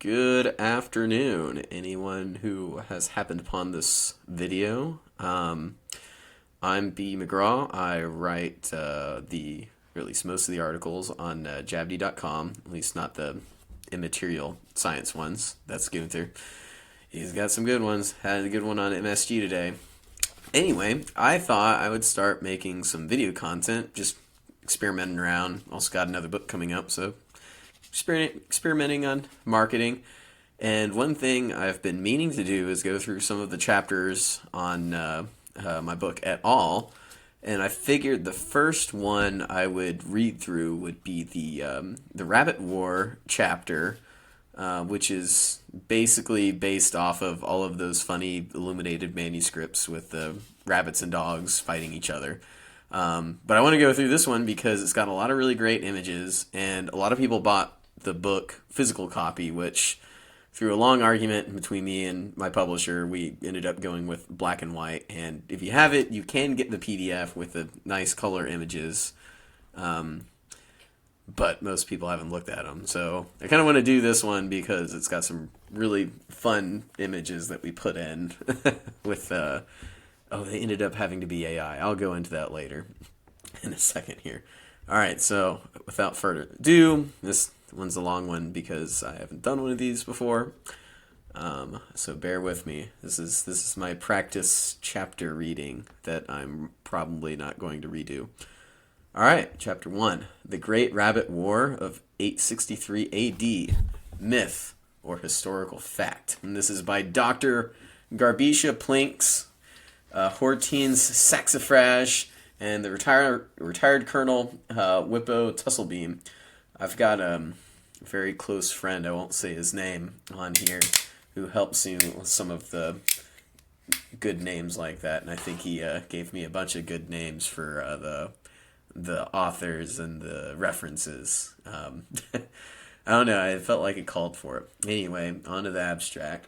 Good afternoon, anyone who has happened upon this video. I'm B. McGraw. I write or at least most of the articles on jabdi.com, at least not the immaterial science ones. That's Gunther. He's got some good ones. Had a good one on MSG today. Anyway, I thought I would start making some video content, just experimenting around. Also got another book coming up, so experimenting on marketing. And one thing I've been meaning to do is go through some of the chapters on my book at all. And I figured the first one I would read through would be the Rabbit War chapter, which is basically based off of all of those funny illuminated manuscripts with the rabbits and dogs fighting each other. But I want to go through this one because it's got a lot of really great images, and a lot of people bought the book physical copy, which through a long argument between me and my publisher, we ended up going with black and white. And if you have it, you can get the PDF with the nice color images, but most people haven't looked at them. So I kind of want to do this one because it's got some really fun images that we put in with, they ended up having to be AI. I'll go into that later in a second here. All right, so without further ado, this one's a long one because I haven't done one of these before. So bear with me. This is my practice chapter reading that I'm probably not going to redo. All right, chapter 1, The Great Rabbit War of 863 AD, Myth or Historical Fact. And this is by Dr. Garbisha Plinks, Hortense Saxifrage, and the retired Colonel Whippo Tusslebeam. I've got a very close friend, I won't say his name on here, who helps me with some of the good names like that, and I think he gave me a bunch of good names for the authors and the references. I don't know, I felt like it called for it. Anyway, on to the abstract.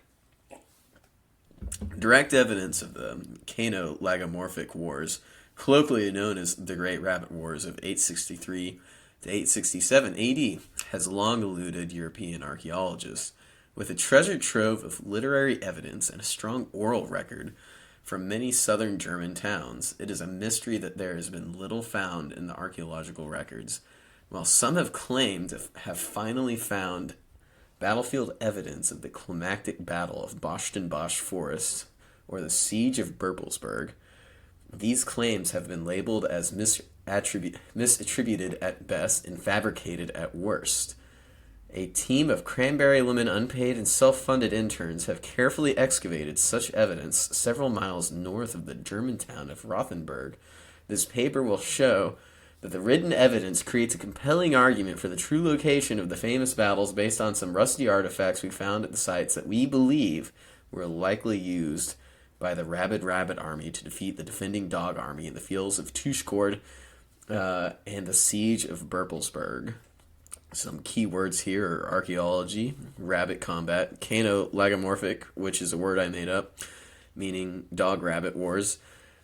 Direct evidence of the Cano-Lagomorphic Wars, colloquially known as the Great Rabbit Wars of 863 to 867 AD, has long eluded European archaeologists. With a treasure trove of literary evidence and a strong oral record from many southern German towns, it is a mystery that there has been little found in the archaeological records. While some have claimed to have finally found battlefield evidence of the climactic battle of Boschdenbosch Forest or the Siege of Berplesberg, these claims have been labeled as misattributed at best and fabricated at worst. A team of Cranberry-Lemon unpaid and self-funded interns have carefully excavated such evidence several miles north of the German town of Rothenburg. This paper will show that the written evidence creates a compelling argument for the true location of the famous battles based on some rusty artifacts we found at the sites that we believe were likely used by the rabid rabbit army to defeat the defending dog army in the fields of Trouchgordes and the Siege of Berplesberg. Some key words here are archaeology, rabbit combat, Cano-Lagomorphic, which is a word I made up, meaning dog-rabbit wars,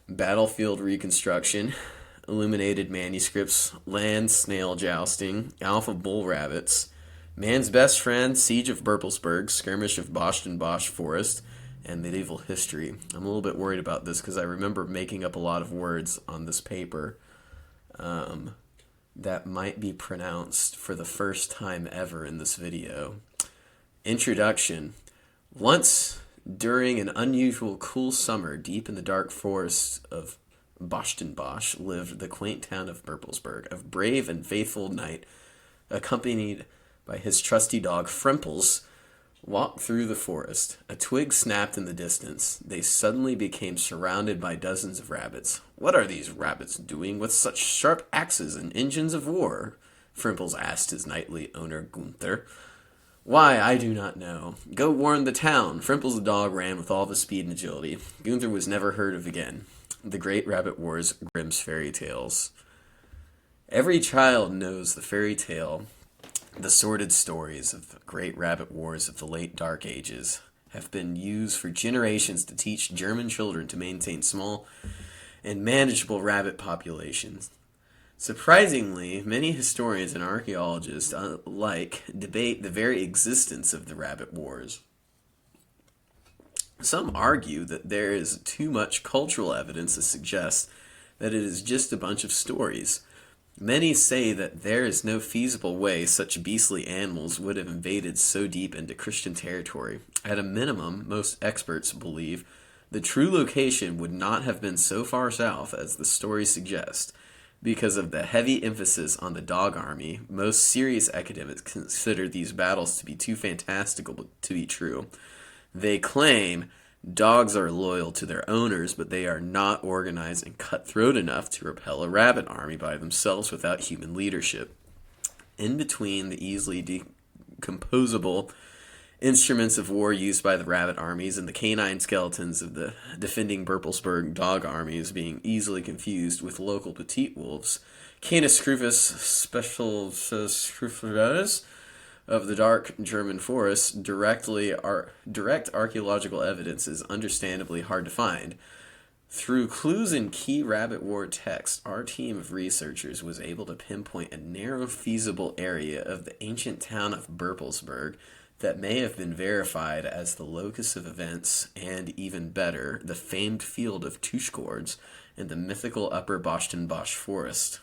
battlefield reconstruction, illuminated manuscripts, land snail jousting, alpha bull rabbits, man's best friend, Siege of Berplesberg, skirmish of Boschdenbosch Forest, and medieval history. I'm a little bit worried about this because I remember making up a lot of words on this paper that might be pronounced for the first time ever in this video. Introduction. Once, during an unusual cool summer deep in the dark forests of Boschdenbosch, lived the quaint town of Berplesberg. A brave and faithful knight, accompanied by his trusty dog Frimples, walked through the forest. A twig snapped in the distance. They suddenly became surrounded by dozens of rabbits. "What are these rabbits doing with such sharp axes and engines of war?" Frimples asked his knightly owner Gunther. "Why, I do not know. Go warn the town." Frimples the dog ran with all of his speed and agility. Gunther was never heard of again. The Great Rabbit Wars, Grimm's Fairy Tales. Every child knows the fairy tale. The sordid stories of the Great Rabbit Wars of the late Dark Ages have been used for generations to teach German children to maintain small and manageable rabbit populations. Surprisingly, many historians and archaeologists alike debate the very existence of the rabbit wars. Some argue that there is too much cultural evidence to suggest that it is just a bunch of stories. Many say that there is no feasible way such beastly animals would have invaded so deep into Christian territory. At a minimum, most experts believe the true location would not have been so far south as the stories suggest. Because of the heavy emphasis on the dog army, most serious academics consider these battles to be too fantastical to be true. They claim dogs are loyal to their owners, but they are not organized and cutthroat enough to repel a rabbit army by themselves without human leadership. In between the easily decomposable instruments of war used by the rabbit armies and the canine skeletons of the defending Berplesberg dog armies being easily confused with local petite wolves, Canis scrufus special scrufus of the dark German forest, direct archaeological evidence is understandably hard to find. Through clues in key rabbit war texts, our team of researchers was able to pinpoint a narrow feasible area of the ancient town of Berplesberg that may have been verified as the locus of events, and even better, the famed field of Trouchgordes in the mythical upper Boschdenbosch forest.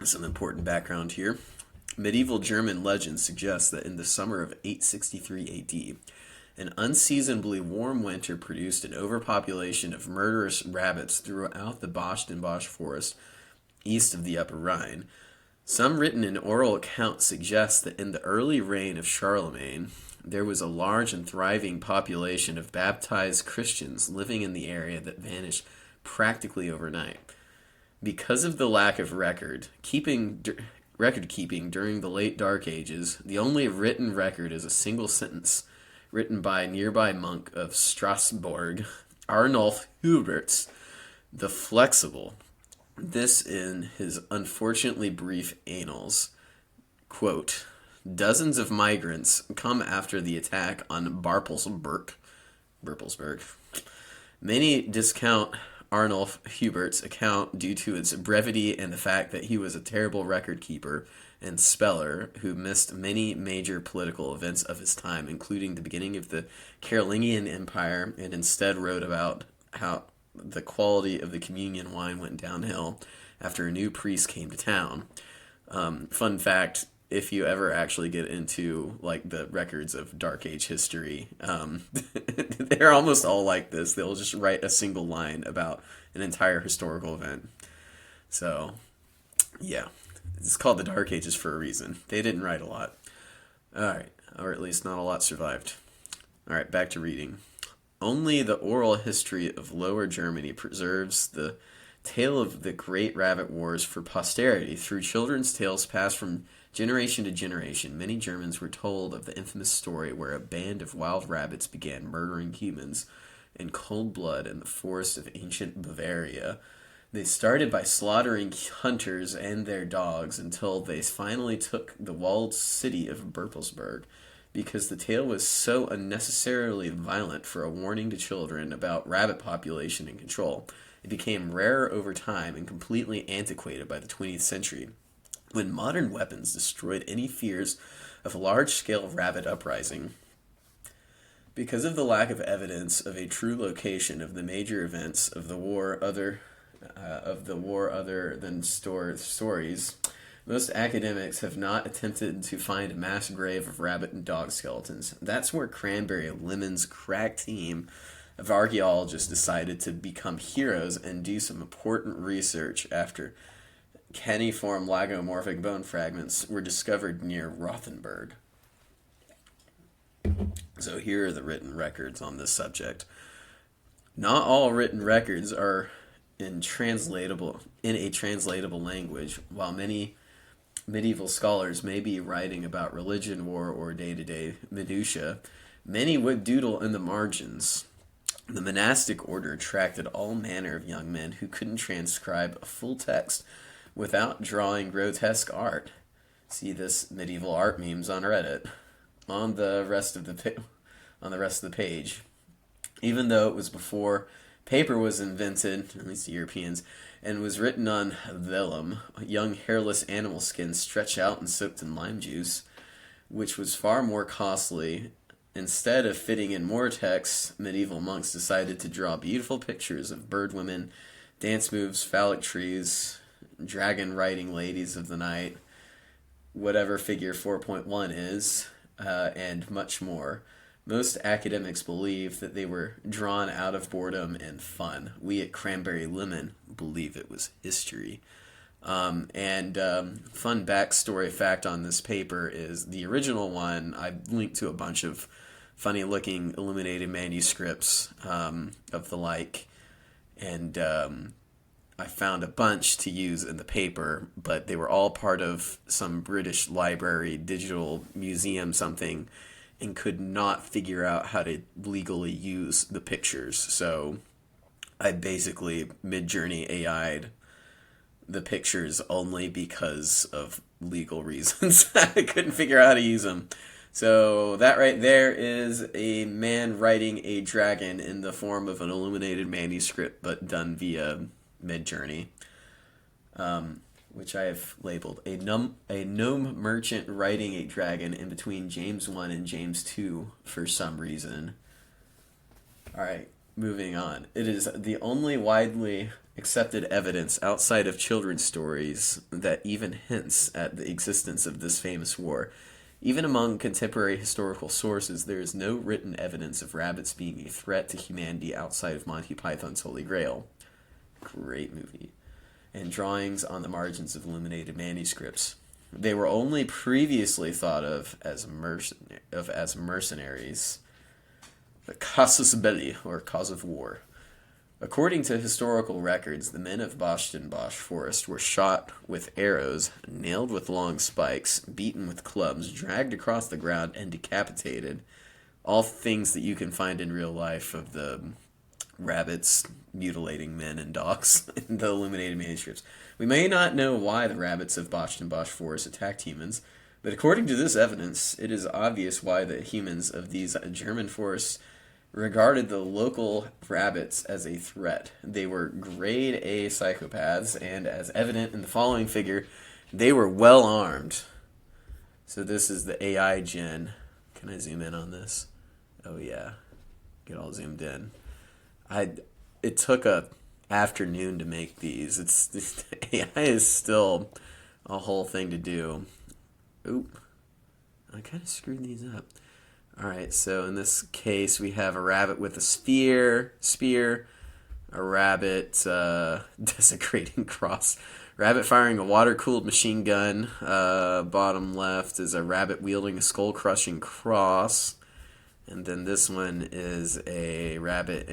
Some important background here. Medieval German legend suggests that in the summer of 863 AD, an unseasonably warm winter produced an overpopulation of murderous rabbits throughout the Boschdenbosch forest east of the Upper Rhine. Some written and oral accounts suggest that in the early reign of Charlemagne, there was a large and thriving population of baptized Christians living in the area that vanished practically overnight. Because of the lack of record keeping during the late Dark Ages, the only written record is a single sentence written by a nearby monk of Strasbourg, Arnulf Huberts the Flexible. This in his unfortunately brief annals. Quote, dozens of migrants come after the attack on Berplesberg. Many discount Arnulf Hubert's account due to its brevity and the fact that he was a terrible record keeper and speller who missed many major political events of his time, including the beginning of the Carolingian Empire, and instead wrote about how the quality of the communion wine went downhill after a new priest came to town. Fun fact, if you ever actually get into like the records of Dark Age history, they're almost all like this. They'll just write a single line about an entire historical event. So, yeah, it's called the Dark Ages for a reason. They didn't write a lot. All right, or at least not a lot survived. All right, back to reading. Only the oral history of Lower Germany preserves the tale of the great rabbit wars for posterity. Through children's tales passed from generation to generation, many Germans were told of the infamous story where a band of wild rabbits began murdering humans in cold blood in the forests of ancient Bavaria. They started by slaughtering hunters and their dogs until they finally took the walled city of Berplesberg. Because the tale was so unnecessarily violent for a warning to children about rabbit population and control, it became rarer over time and completely antiquated by the 20th century, when modern weapons destroyed any fears of a large-scale rabbit uprising. Because of the lack of evidence of a true location of the major events of the war other than stories, most academics have not attempted to find a mass grave of rabbit and dog skeletons. That's where Cranberry-Lemon's crack team of archaeologists decided to become heroes and do some important research after cuneiform lagomorphic bone fragments were discovered near Rothenburg. So here are the written records on this subject. Not all written records are in a translatable language, while many medieval scholars may be writing about religion, war, or day-to-day minutiae. Many would doodle in the margins. The monastic order attracted all manner of young men who couldn't transcribe a full text without drawing grotesque art. See this medieval art memes on Reddit on the rest of the page. Even though it was before paper was invented, at least the Europeans, and was written on vellum, young hairless animal skin stretched out and soaked in lime juice, which was far more costly. Instead of fitting in more text, medieval monks decided to draw beautiful pictures of bird women, dance moves, phallic trees, dragon riding ladies of the night, whatever figure 4.1 is, and much more. Most academics believe that they were drawn out of boredom and fun. We at Cranberry-Lemon believe it was history. And fun backstory fact on this paper is the original one, I linked to a bunch of funny looking illuminated manuscripts of the like, and I found a bunch to use in the paper, but they were all part of some British library, digital museum something, and could not figure out how to legally use the pictures. So I basically Midjourney AI'd the pictures only because of legal reasons. I couldn't figure out how to use them. So that right there is a man riding a dragon in the form of an illuminated manuscript, but done via Midjourney, which I have labeled a gnome merchant riding a dragon in between James 1 and James 2 for some reason. Alright, moving on. It is the only widely accepted evidence outside of children's stories that even hints at the existence of this famous war. Even among contemporary historical sources, there is no written evidence of rabbits being a threat to humanity outside of Monty Python's Holy Grail. Great movie. And drawings on the margins of illuminated manuscripts. They were only previously thought of as mercenaries. The casus belli, or cause of war. According to historical records, the men of Boschdenbosch forest were shot with arrows, nailed with long spikes, beaten with clubs, dragged across the ground, and decapitated. All things that you can find in real life of the rabbits mutilating men and dogs in the illuminated manuscripts. We may not know why the rabbits of Boschdenbosch forest attacked humans, but according to this evidence, it is obvious why the humans of these German forests regarded the local rabbits as a threat. They were grade A psychopaths, and as evident in the following figure, they were well armed. So this is the AI gen. Can I zoom in on this? Oh yeah, get all zoomed in. It took a afternoon to make these. The AI is still a whole thing to do. Oop, I kind of screwed these up. Alright, so in this case, we have a rabbit with a spear, a rabbit desecrating cross, rabbit firing a water-cooled machine gun, bottom left is a rabbit wielding a skull-crushing cross, and then this one is a rabbit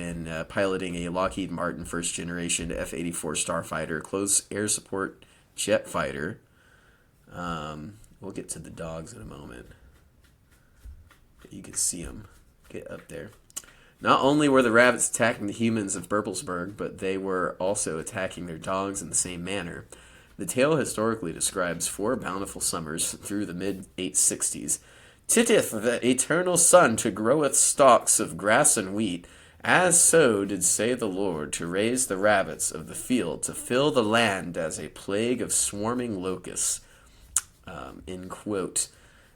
piloting a Lockheed Martin first-generation F-84 Starfighter close air support jet fighter. We'll get to the dogs in a moment. You can see them get up there. Not only were the rabbits attacking the humans of Berplesberg, but they were also attacking their dogs in the same manner. The tale historically describes 4 bountiful summers through the mid-860s. Titteth the eternal sun to groweth stalks of grass and wheat, as so did say the Lord, to raise the rabbits of the field, to fill the land as a plague of swarming locusts. End quote.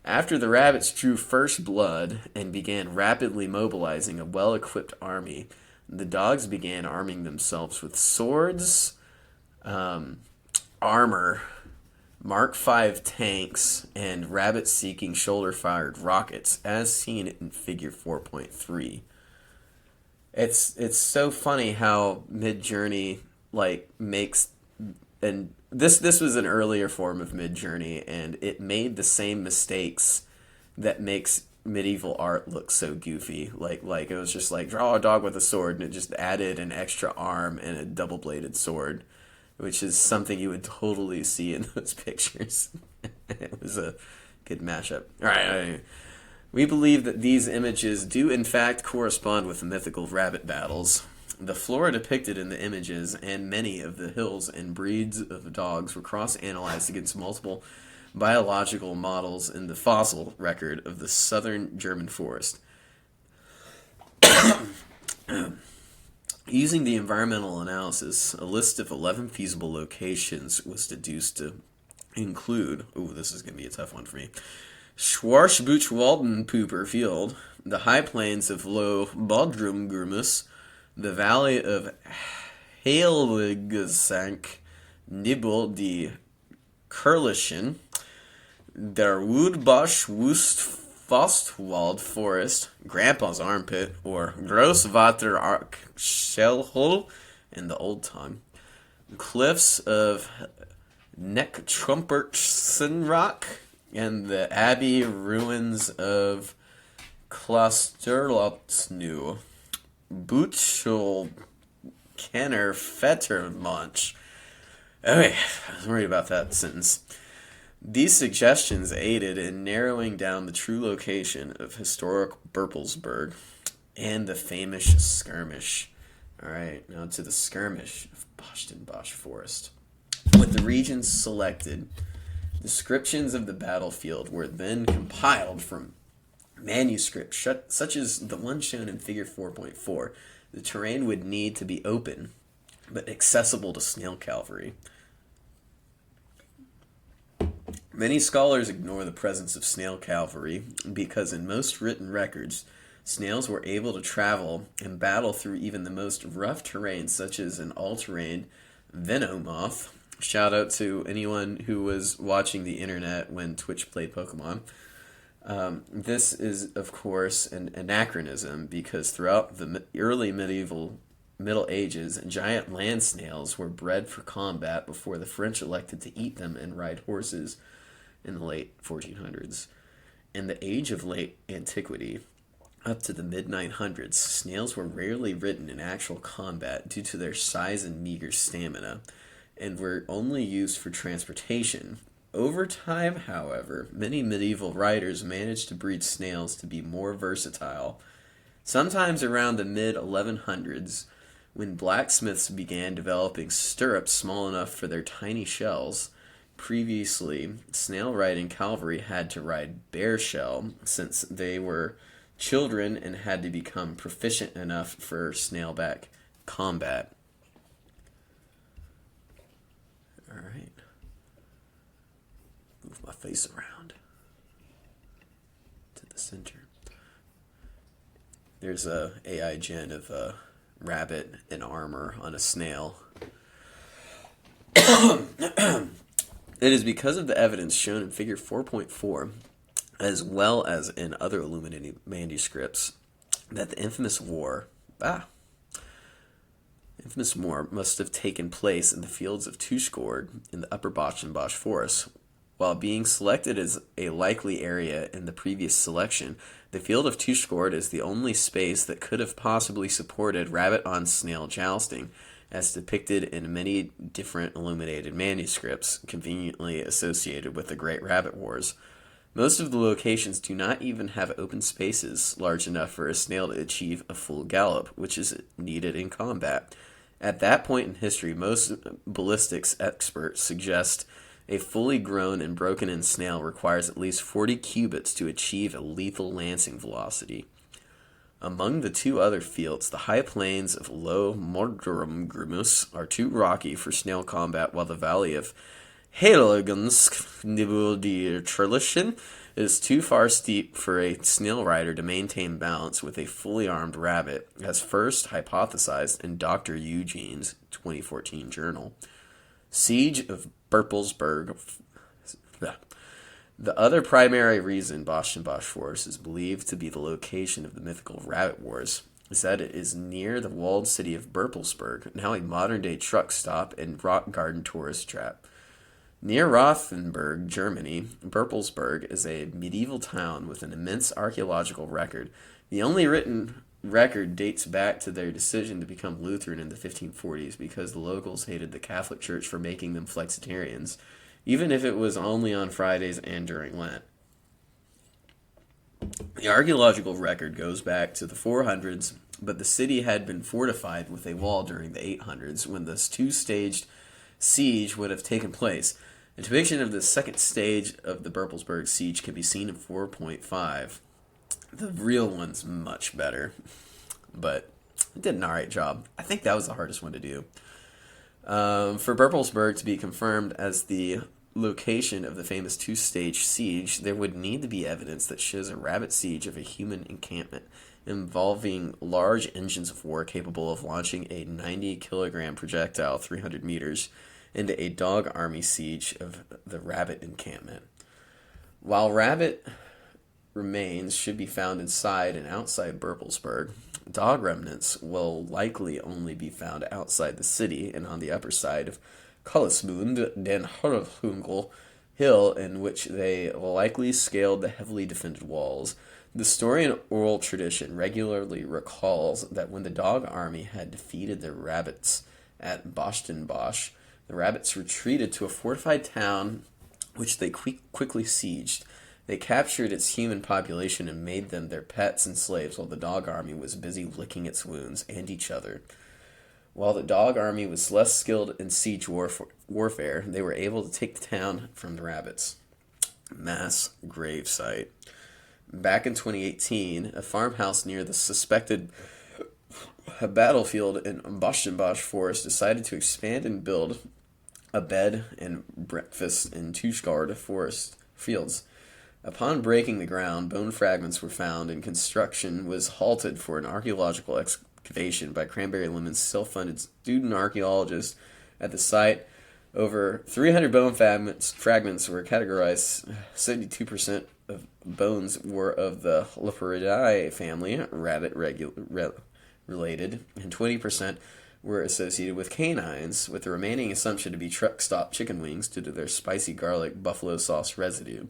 After the rabbits drew first blood and began rapidly mobilizing a well-equipped army, the dogs began arming themselves with swords, armor, Mark V tanks, and rabbit-seeking shoulder-fired rockets, as seen in Figure 4.3. It's so funny how Midjourney makes, and this was an earlier form of Midjourney, and it made the same mistakes that makes medieval art look so goofy. Like it was just like, draw a dog with a sword, and it just added an extra arm and a double-bladed sword, which is something you would totally see in those pictures. It was a good mashup. All right. We believe that these images do in fact correspond with the mythical rabbit battles. The flora depicted in the images and many of the hills and breeds of dogs were cross-analyzed against multiple biological models in the fossil record of the southern German forest. Using the environmental analysis, a list of 11 feasible locations was deduced to include, this is going to be a tough one for me, Schwarzbuchwaldenpooper Field, the high plains of Low Bodrumgrumus, the valley of Heiligesank, Nibel die Kurlischen, der Woodbosch Wust-Fostwald Forest, Grandpa's Armpit, or Grossvater Archschellhol in the Old Tongue, cliffs of Necktrumpertsenrock, and the abbey ruins of Klosterlotsnu, Butchel Kenner Fettermonch. Okay, I was worried about that sentence. These suggestions aided in narrowing down the true location of historic Berplesberg and the famous skirmish. Alright, now to the skirmish of Boschdenbosch Forest. With the regions selected, descriptions of the battlefield were then compiled from manuscripts such as the one shown in Figure 4.4. The terrain would need to be open, but accessible to snail cavalry. Many scholars ignore the presence of snail cavalry because in most written records, snails were able to travel and battle through even the most rough terrain, such as an all-terrain Venomoth. Shout out to anyone who was watching the internet when Twitch played Pokemon. This is, of course, an anachronism because throughout the early Middle Ages, giant land snails were bred for combat before the French elected to eat them and ride horses in the late 1400s. In the age of late antiquity, up to the mid-900s, snails were rarely ridden in actual combat due to their size and meager stamina, and were only used for transportation. Over time, however, many medieval writers managed to breed snails to be more versatile. Sometimes around the mid-1100s, when blacksmiths began developing stirrups small enough for their tiny shells. Previously, snail-riding cavalry had to ride bear shell since they were children and had to become proficient enough for snailback combat. Alright. Move my face around to the center. There's a AI gen of a rabbit in armor on a snail. It is because of the evidence shown in Figure 4.4, as well as in other illuminated manuscripts, that the infamous war must have taken place in the fields of Trouchgordes in the upper Boschdenbosch forest. While being selected as a likely area in the previous selection, the field of Trouchgordes is the only space that could have possibly supported rabbit-on-snail jousting, as depicted in many different illuminated manuscripts, conveniently associated with the Great Rabbit Wars. Most of the locations do not even have open spaces large enough for a snail to achieve a full gallop, which is needed in combat. At that point in history, most ballistics experts suggest a fully grown and broken-in snail requires at least 40 cubits to achieve a lethal lancing velocity. Among the two other fields, the high plains of Low Bodrumgrumus are too rocky for snail combat, while the valley of Heiligensk Nibel die Kurlischen is too far steep for a snail rider to maintain balance with a fully armed rabbit, as first hypothesized in Dr. Eugene's 2014 journal. Siege of Berplesberg. The other primary reason Boschdenbosch Forest is believed to be the location of the mythical Rabbit Wars is that it is near the walled city of Berplesberg, now a modern-day truck stop and rock garden tourist trap. Near Rothenburg, Germany, Berplesberg is a medieval town with an immense archaeological record. The only written record dates back to their decision to become Lutheran in the 1540s because the locals hated the Catholic Church for making them flexitarians, even if it was only on Fridays and during Lent. The archaeological record goes back to the 400s, but the city had been fortified with a wall during the 800s when this two-staged siege would have taken place. A depiction of the second stage of the Berplesberg siege can be seen in 4.5. The real one's much better, but It did an alright job. I think that was the hardest one to do. For Berplesberg to be confirmed as the location of the famous two-stage siege, there would need to be evidence that shows a rabbit siege of a human encampment involving large engines of war capable of launching a 90-kilogram projectile 300 meters into a dog army siege of the rabbit encampment. While rabbit remains should be found inside and outside Berplesberg, dog remnants will likely only be found outside the city and on the upper side of Kollesmund den Hurlhungel hill, in which they likely scaled the heavily defended walls. The story and oral tradition regularly recalls that when the dog army had defeated the rabbits at Boschdenbosch, the rabbits retreated to a fortified town which they quickly sieged. They captured its human population and made them their pets and slaves while the dog army was busy licking its wounds and each other. While the dog army was less skilled in siege warfare, they were able to take the town from the rabbits. Mass grave site. Back in 2018, a farmhouse near the suspected battlefield in Boschdenbosch forest decided to expand and build a bed and breakfast in Trouchgordes forest fields. Upon breaking the ground, bone fragments were found and construction was halted for an archaeological excavation by Cranberry-Lemon self-funded student archaeologists at the site. Over 300 bone fragments were categorized. 72% of bones were of the Leporidae family, rabbit related, and 20% were associated with canines, with the remaining assumption to be truck stop chicken wings due to their spicy garlic buffalo sauce residue.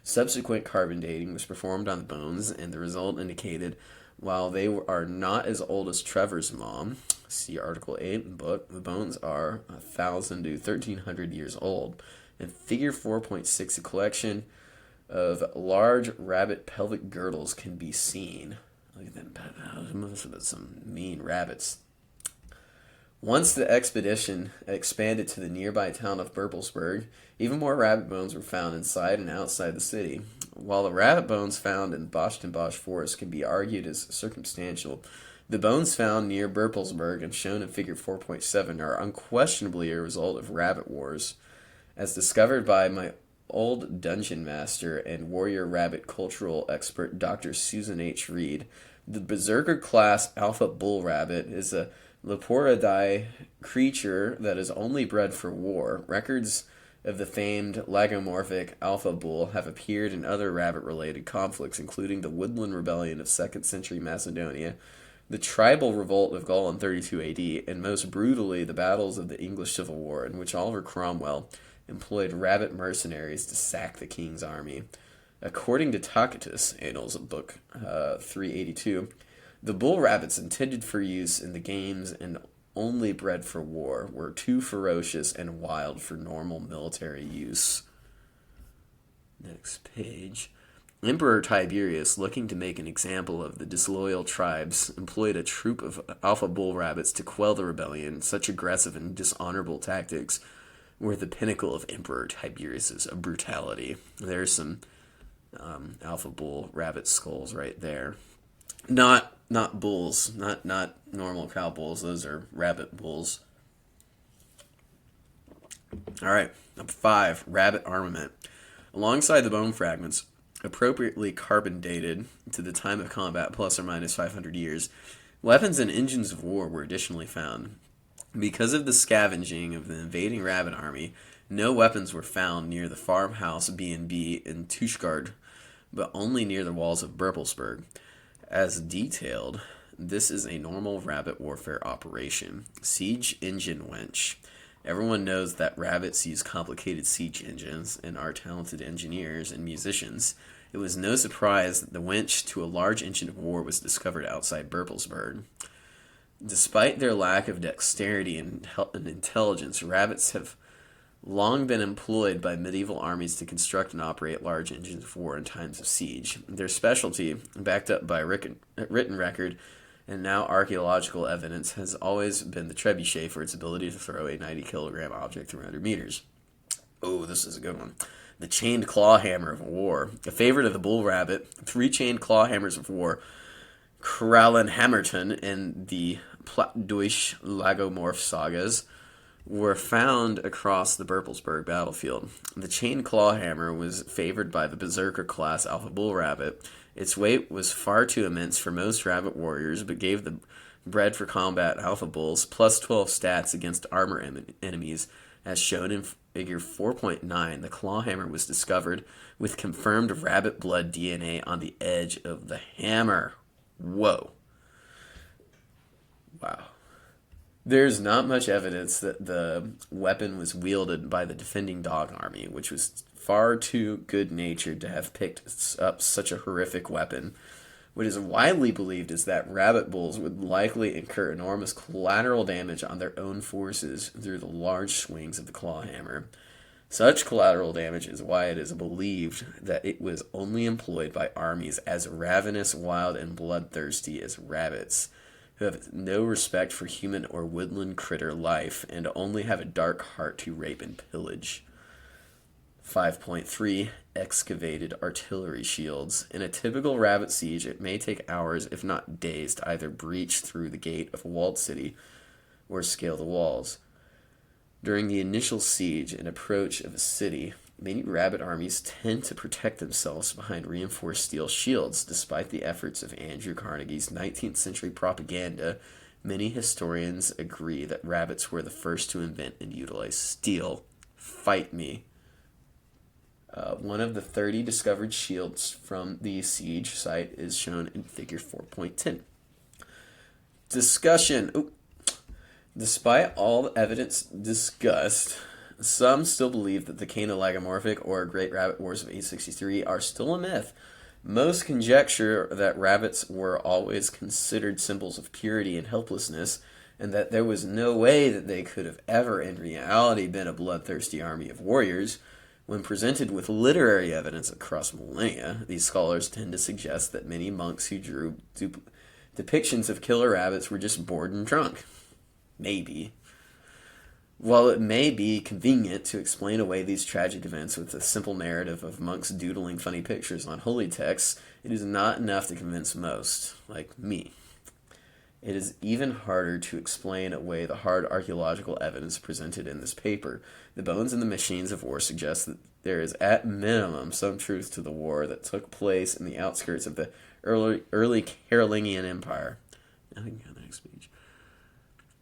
Subsequent carbon dating was performed on the bones, and the result indicated while they are not as old as Trevor's mom, see Article 8 in the book, the bones are 1,000 to 1,300 years old. In Figure 4.6, a collection of large rabbit pelvic girdles can be seen. Look at them, some mean rabbits. Once the expedition expanded to the nearby town of Berplesberg, even more rabbit bones were found inside and outside the city. While the rabbit bones found in Boschdenbosch forest can be argued as circumstantial, the bones found near Berplesberg and shown in Figure 4.7 are unquestionably a result of rabbit wars. As discovered by my old dungeon master and warrior rabbit cultural expert Dr. Susan H. Reed, the berserker class alpha bull rabbit is a Leporidae creature that is only bred for war. Records of the famed Lagomorphic alpha bull have appeared in other rabbit-related conflicts, including the Woodland Rebellion of 2nd century Macedonia, the tribal revolt of Gaul in 32 AD, and most brutally the battles of the English Civil War, in which Oliver Cromwell employed rabbit mercenaries to sack the king's army. According to Tacitus, Annals, Book 382, the bull rabbits intended for use in the games and only bred for war were too ferocious and wild for normal military use. Next page. Emperor Tiberius, looking to make an example of the disloyal tribes, employed a troop of alpha bull rabbits to quell the rebellion. Such aggressive and dishonorable tactics were the pinnacle of Emperor Tiberius's brutality. There's some alpha bull rabbit skulls right there. Not bulls, not normal cow bulls. Those are rabbit bulls. All right, number 5, rabbit armament. Alongside the bone fragments, appropriately carbon dated to the time of combat plus or minus 500 years, weapons and engines of war were additionally found. Because of the scavenging of the invading rabbit army, no weapons were found near the farmhouse B&B in Trouchgordes, but only near the walls of Berplesberg. As detailed, this is a normal rabbit warfare operation. Siege engine wench. Everyone knows that rabbits use complicated siege engines and are talented engineers and musicians. It was no surprise that the wench to a large engine of war was discovered outside Berplesberg. Despite their lack of dexterity and intelligence, rabbits have long been employed by medieval armies to construct and operate large engines of war in times of siege. Their specialty, backed up by written record and now archaeological evidence, has always been the trebuchet for its ability to throw a 90-kilogram object 300 meters. Oh, this is a good one. The chained claw hammer of war. A favorite of the bull rabbit, 3 chained claw hammers of war Krallenhammerton and the Plattdeutsche Lagomorph sagas were found across the Berplesberg battlefield. The chain claw hammer was favored by the berserker class alpha bull rabbit. Its weight was far too immense for most rabbit warriors, but gave the bred for combat alpha bulls plus 12 stats against armor enemies, as shown in figure 4.9. The claw hammer was discovered with confirmed rabbit blood DNA on the edge of the hammer. Whoa. Wow. There's not much evidence that the weapon was wielded by the defending dog army, which was far too good-natured to have picked up such a horrific weapon. What is widely believed is that rabbit bulls would likely incur enormous collateral damage on their own forces through the large swings of the claw hammer. Such collateral damage is why it is believed that it was only employed by armies as ravenous, wild, and bloodthirsty as rabbits, who have no respect for human or woodland critter life and only have a dark heart to rape and pillage. 5.3 Excavated artillery shields. In a typical rabbit siege, it may take hours, if not days, to either breach through the gate of a walled city or scale the walls. During the initial siege and approach of a city, many rabbit armies tend to protect themselves behind reinforced steel shields. Despite the efforts of Andrew Carnegie's 19th century propaganda, many historians agree that rabbits were the first to invent and utilize steel. Fight me. One of the 30 discovered shields from the siege site is shown in figure 4.10. Discussion. Despite all the evidence discussed, some still believe that the Cano-Lagomorphic or Great Rabbit Wars of 863 are still a myth. Most conjecture that rabbits were always considered symbols of purity and helplessness, and that there was no way that they could have ever in reality been a bloodthirsty army of warriors. When presented with literary evidence across millennia, these scholars tend to suggest that many monks who drew depictions of killer rabbits were just bored and drunk. Maybe. While it may be convenient to explain away these tragic events with a simple narrative of monks doodling funny pictures on holy texts, it is not enough to convince most, like me. It is even harder to explain away the hard archaeological evidence presented in this paper. The bones and the machines of war suggest that there is at minimum some truth to the war that took place in the outskirts of the early Carolingian Empire. I think on the next page.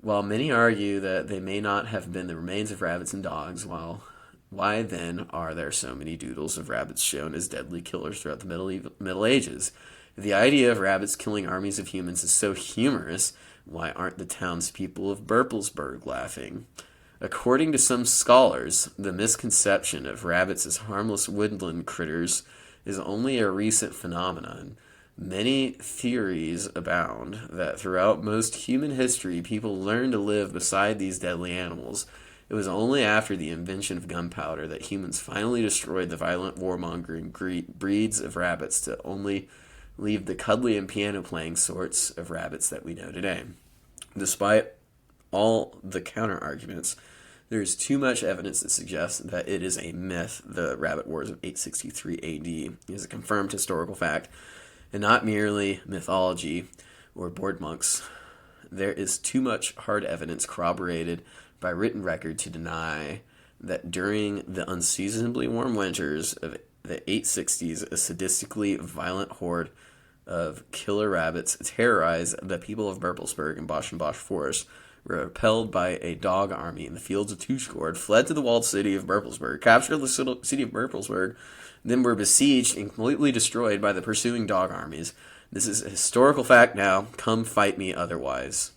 While many argue that they may not have been the remains of rabbits and dogs, why then are there so many doodles of rabbits shown as deadly killers throughout the Middle Ages? If the idea of rabbits killing armies of humans is so humorous, why aren't the townspeople of Berplesberg laughing? According to some scholars, the misconception of rabbits as harmless woodland critters is only a recent phenomenon. Many theories abound that throughout most human history, people learned to live beside these deadly animals. It was only after the invention of gunpowder that humans finally destroyed the violent warmongering breeds of rabbits to only leave the cuddly and piano-playing sorts of rabbits that we know today. Despite all the counter-arguments, there is too much evidence that suggests that it is a myth. The Rabbit Wars of 863 AD is a confirmed historical fact, and not merely mythology or bored monks. There is too much hard evidence corroborated by written record to deny that during the unseasonably warm winters of the 860s, a sadistically violent horde of killer rabbits terrorized the people of Berplesberg and Boschdenbosch forest, were repelled by a dog army in the fields of Trouchgordes, fled to the walled city of Berplesberg, captured the city of Berplesberg, then were besieged and completely destroyed by the pursuing dog armies. This is a historical fact now. Come fight me otherwise.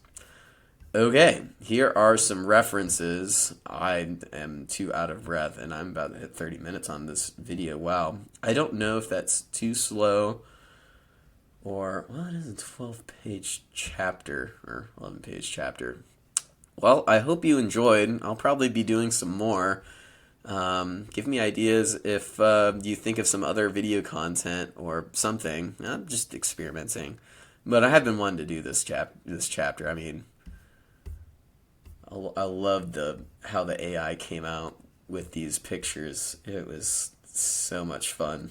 Okay, here are some references. I am too out of breath, and I'm about to hit 30 minutes on this video. Wow. I don't know if that's too slow or, well, it is a 12-page chapter, or 11-page chapter. Well, I hope you enjoyed. I'll probably be doing some more. Give me ideas if you think of some other video content or something. I'm just experimenting. But I have been wanting to do this chapter. I mean, I love how the AI came out with these pictures. It was So much fun.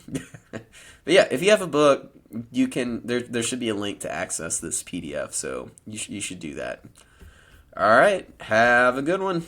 But yeah, if you have a book, you can there should be a link to access this PDF, so you should do that. All right, have a good one.